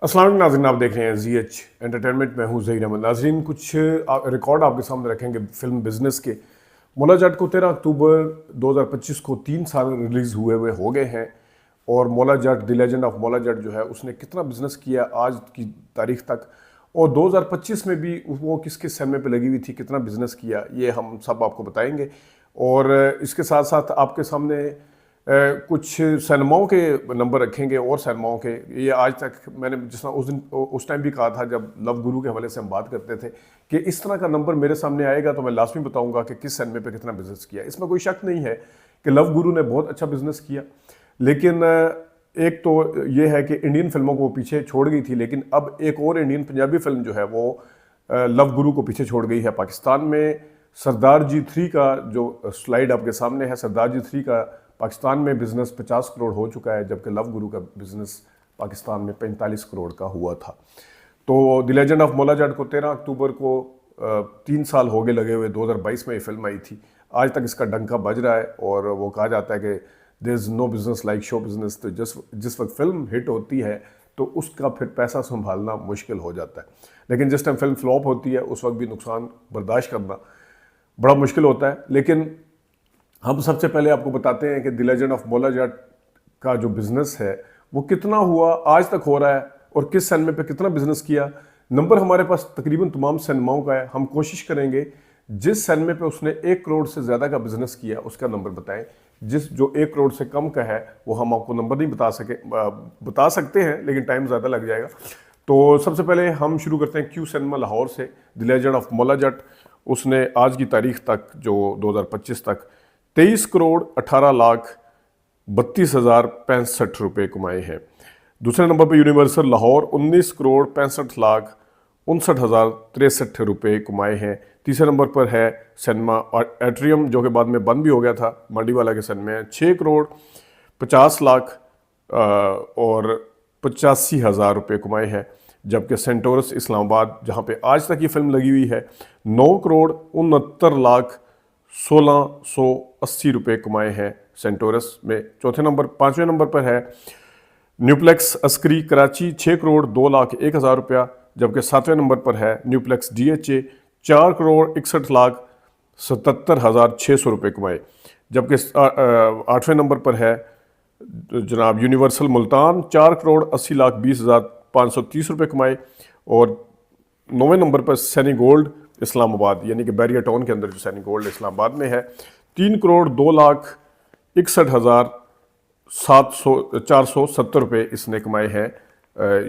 अस्सलाम वालेकुम नाज़रीन, आप देख रहे हैं ZH एंटरटेनमेंट। मैं हूं ज़हीर अहमद। नाज़रीन, कुछ रिकॉर्ड आपके सामने रखेंगे फिल्म बिजनेस के। मौला जट को 13 अक्टूबर 2025 को 3 साल रिलीज़ हुए हुए हो गए हैं। और Maula Jatt the legend of Maula Jatt जो है उसने कितना बिजनेस किया आज की तारीख तक, और 2025 में भी वो किस किस समय पे लगी हुई थी, कितना बिजनेस किया, ये हम सब आपको बताएंगे। और इसके साथ साथ आपके सामने कुछ सिनेमाओं के नंबर रखेंगे और सिनेमाओं के। ये आज तक मैंने जिस तरह उस टाइम भी कहा था जब लव गुरु के हवाले से हम बात करते थे कि इस तरह का नंबर मेरे सामने आएगा तो मैं लाजमी बताऊंगा कि किस सिनेमे पे कितना बिजनेस किया। इसमें कोई शक नहीं है कि लव गुरु ने बहुत अच्छा बिजनेस किया, लेकिन एक तो ये है कि इंडियन फिल्मों को वो पीछे छोड़ गई थी, लेकिन अब एक और इंडियन पंजाबी फिल्म जो है वो लव गुरु को पीछे छोड़ गई है। पाकिस्तान में सरदार जी 3 का जो स्लाइड आपके सामने है, सरदार जी 3 का पाकिस्तान में बिजनेस 50 करोड़ हो चुका है, जबकि लव गुरु का बिजनेस पाकिस्तान में 45 करोड़ का हुआ था। तो the legend of Maula Jatt को 13 अक्टूबर को 3 साल हो गए लगे हुए। 2022 में ये फिल्म आई थी। आज तक इसका डंका बज रहा है और वो कहा जाता है कि there is no business like show business. तो जिस वक्त फिल्म हिट होती है तो उसका फिर पैसा संभालना मुश्किल हो जाता है, लेकिन जिस टाइम फिल्म फ्लॉप होती है उस वक्त भी नुकसान बर्दाश्त करना बड़ा मुश्किल होता है। लेकिन हम सबसे पहले आपको बताते हैं कि the legend of Maula Jatt का जो बिज़नेस है वो कितना हुआ, आज तक हो रहा है, और किस सिनेमे पे कितना बिजनेस किया। नंबर हमारे पास तकरीबन तमाम सिनेमाओं का है। हम कोशिश करेंगे जिस सिनेमे पे उसने 1 करोड़ से ज़्यादा का बिजनेस किया उसका नंबर बताएं। जो 1 करोड़ से कम का है वो हम आपको नंबर नहीं बता सकते हैं, लेकिन टाइम ज़्यादा लग जाएगा। तो सबसे पहले हम शुरू करते हैं क्यू सिनेमा लाहौर से। The legend of Maula Jatt उसने आज की तारीख तक जो 2025 तक 23 करोड़ 18 लाख 32,065 रुपये कमाए हैं। दूसरे नंबर पर यूनिवर्सल लाहौर 19 करोड़ 65 लाख 59,063 रुपये कमाए हैं। तीसरे नंबर पर है सिनेमा एट्रियम, जो कि बाद में बंद भी हो गया था, मांडीवाला के सिनेमे, 6 करोड़ 50 लाख और 85,000 रुपये कमाए हैं। जबकि सेंटोरस इस्लामाबाद, जहाँ पे आज तक ये फिल्म लगी हुई है, 9 करोड़ 69 लाख 1,680 रुपये कमाए हैं सेंटोरस में। पाँचवें नंबर पर है न्यूप्लेक्स अस्करी कराची, 6 करोड़ 2 लाख 1,000 रुपया। जबकि 7वें नंबर पर है न्यूप्लेक्स DHA, 4 करोड़ 61 लाख 77,600 रुपये कमाए। जबकि 8वें नंबर पर है जनाब यूनिवर्सल मुल्तान, 4 करोड़ 80 लाख 20,530 रुपये कमाए। और 9वें नंबर पर सैनी गोल्ड इस्लामाबाद, यानी कि बैरिया टाउन के अंदर जो सैनी गोल्ड इस्लामाबाद में है, 3 करोड़ 2 लाख 61,470 रुपये इसने कमाए हैं।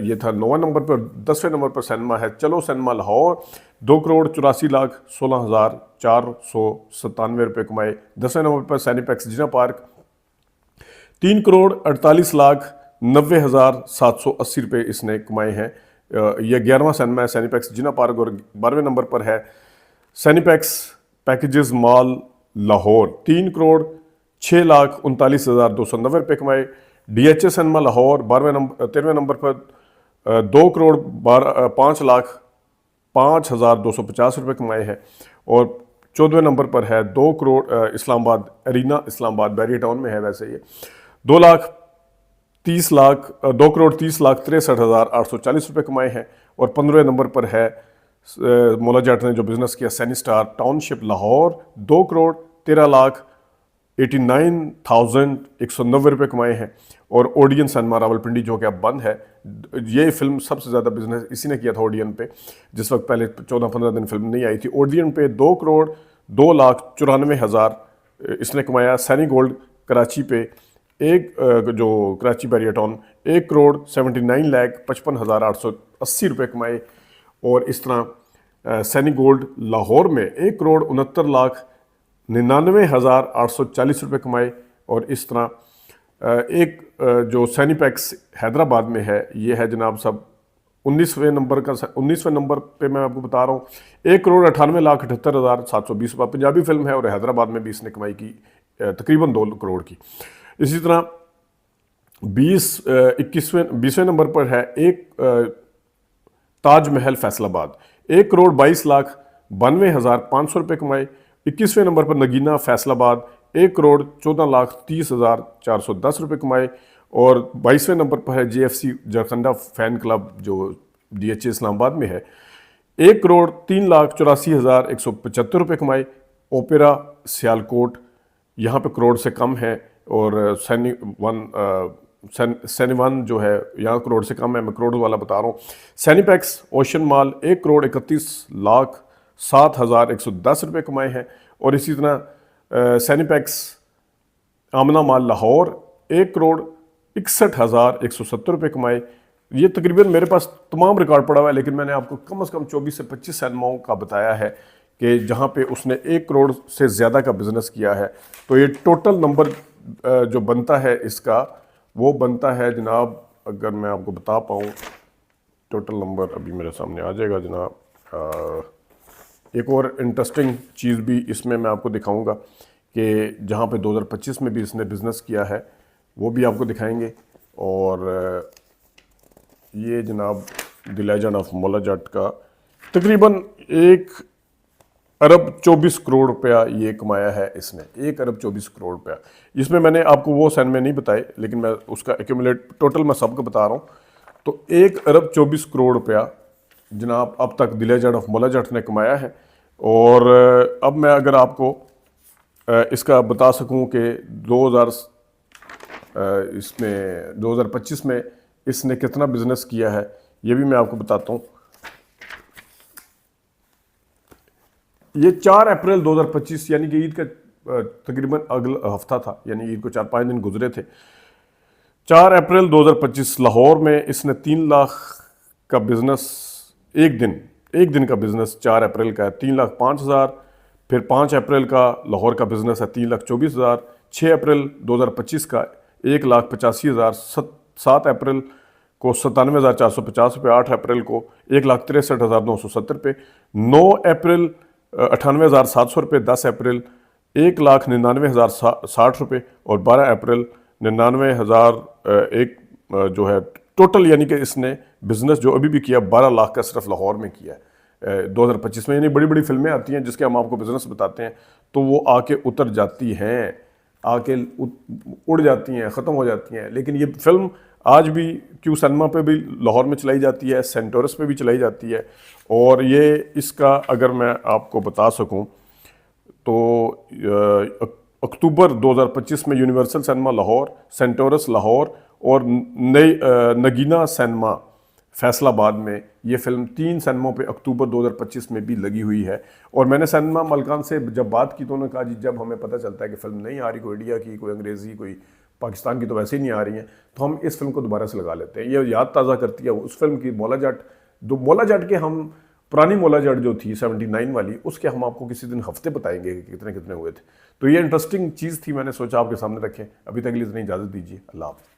ये था 9वें नंबर पर। 10वें नंबर पर सिनेमा है चलो सिनेमा लाहौर, 2 करोड़ 84 लाख 16,497 रुपये कमाए। 10वें नंबर पर सैनिपैक्स जिना पार्क, 3 करोड़ 48 लाख 90,780 रुपये इसने कमाए हैं। यह 11वां सिनेमा है सैनिपैक्स जिना पार्क। और 12वें नंबर पर है सैनिपैक्स पैकेजेस मॉल लाहौर, 3 करोड़ 6,39,290 रुपये कमाए। DHA सिनेमा लाहौर 13वें नंबर पर 2 करोड़ 5 लाख 5,250 रुपये कमाए हैं। और 14वें नंबर पर है 2 करोड़ इस्लामाबाद एरिना इस्लामाबाद, बैरिया टाउन में है वैसे ये, 2 करोड़ 30 लाख 63,840 रुपये कमाए हैं। और 15वें नंबर पर है मौला जट ने जो बिजनेस किया सैनी स्टार टाउनशिप लाहौर, 2 करोड़ 13 लाख 89,190 रुपये कमाए हैं। और ओडियन सिनेमा रावलपिंडी, जो कि अब बंद है, ये फिल्म सबसे ज़्यादा बिजनेस इसी ने किया था ओडियन पे, जिस वक्त पहले 14-15 दिन फिल्म नहीं आई थी। ओडियन पे 2 करोड़ 2 लाख 94,000 इसने कमाया। सैनी गोल्ड कराची पे जो कराची बैरिया टाउन 1 करोड़ 79 लाख 55,880 रुपये कमाए। और इस तरह सैनी गोल्ड लाहौर में 1 करोड़ 69 लाख 99,840 रुपये कमाए। और इस तरह जो सैनिपैक्स हैदराबाद में है, ये है जनाब सब 19वें नंबर पे मैं आपको बता रहा हूँ, 1 करोड़ 98 लाख 78,720 रुपये। पंजाबी फिल्म है और हैदराबाद में भी इसने कमाई की तकरीबन 2 करोड़ की। इसी तरह 20वें नंबर पर है एक ताजमहल फैसलाबाद, 1 करोड़ 22 लाख 92,500 रुपये कमाए। 21वें नंबर पर नगीना फैसलाबाद, 1 करोड़ 14 लाख 30,410 रुपये कमाए। और 22वें नंबर पर है JFC जरखंडा फैन क्लब जो DHA इस्लामाबाद में है, 1,03,84,175 रुपये कमाए। ओपेरा सियालकोट यहाँ पे करोड़ से कम है, और सैनिवन जो है यहाँ करोड़ से कम है, मैं करोड़ वाला बता रहा हूँ। सैनिपैक्स ओशन मॉल 1,31,07,110 रुपये कमाए हैं। और इसी तरह सैनिपैक्स आमना मॉल लाहौर 1,61,170 रुपये कमाए। ये तकरीबन मेरे पास तमाम रिकॉर्ड पड़ा हुआ है, लेकिन मैंने आपको कम से कम 24 से 25 सिनेमाओं का बताया है कि जहाँ पे उसने 1 करोड़ से ज़्यादा का बिजनेस किया है। तो ये टोटल नंबर जो बनता है इसका, वो बनता है जनाब, अगर मैं आपको बता पाऊँ टोटल नंबर अभी मेरे सामने आ जाएगा जनाब। एक और इंटरेस्टिंग चीज़ भी इसमें मैं आपको दिखाऊंगा कि जहाँ पे 2025 में भी इसने बिज़नेस किया है, वो भी आपको दिखाएंगे। और ये जनाब the legend of Maula Jatt का तकरीबन 1,24 करोड़ रुपया ये कमाया है इसने, 1,24 करोड़ रुपया। इसमें मैंने आपको वो सिनेमे नहीं बताए, लेकिन मैं उसका एक्यूमुलेट टोटल मैं सबको बता रहा हूँ। तो 1,24 करोड़ रुपया जनाब अब तक the legend of Maula Jatt ने कमाया है। और अब मैं अगर आपको इसका बता सकूं कि 2025 में इसने कितना बिजनेस किया है, ये भी मैं आपको बताता हूं। ये 4 अप्रैल 2025 यानी कि ईद का तकरीबन अगला हफ्ता था, यानी ईद को 4-5 दिन गुजरे थे। 4 अप्रैल 2025 लाहौर में इसने 3 लाख का बिजनेस, एक दिन का बिजनेस 4 अप्रैल का है 3,05,000। फिर 5 अप्रैल का लाहौर का बिजनेस है 3,24,000। 6 अप्रैल 2025 का 1,85,000। 7 अप्रैल को 97,450 रुपये। 8 अप्रैल को 1,63,970 रुपये। 9 अप्रैल 98,700 रुपये। 10 अप्रैल 1,99,060 रुपये। और 12 अप्रैल 99,001 जो है टोटल, यानी कि इसने बिजनेस जो अभी भी किया 12 लाख का सिर्फ लाहौर में किया है 2025 में। यानी बड़ी बड़ी फिल्में आती हैं जिसके हम आपको बिजनेस बताते हैं, तो वो आके उतर जाती हैं, आके उड़ जाती हैं, ख़त्म हो जाती हैं। लेकिन ये फिल्म आज भी क्यू सिनेमा पे भी लाहौर में चलाई जाती है, सेंटोरस पे भी चलाई जाती है। और ये इसका अगर मैं आपको बता सकूं तो अक्टूबर 2025 में universal cinema Lahore, Centaurus Lahore और नगीना सिनेमा फैसलाबाद में ये फिल्म 3 सिनेमाओं पे अक्टूबर 2025 में भी लगी हुई है। और मैंने सिनेमा मालिकान से जब बात की तो उन्होंने कहा जी जब हमें पता चलता है कि फ़िल्म नहीं आ रही, कोई इंडिया की, कोई अंग्रेज़ी, कोई पाकिस्तान की तो वैसे ही नहीं आ रही हैं, तो हम इस फिल्म को दोबारा से लगा लेते हैं। ये याद ताज़ा करती है उस फिल्म की, मौला जट। मौला जट के हम पुरानी मौला जट जो थी 79 वाली, उसके हम आपको किसी दिन हफ्ते बताएंगे कि कितने कितने हुए थे। तो ये इंटरेस्टिंग चीज़ थी, मैंने सोचा आपके सामने रखें। अभी तक के लिए इतनी इजाज़त दीजिए। अल्लाह हाफ़िज़।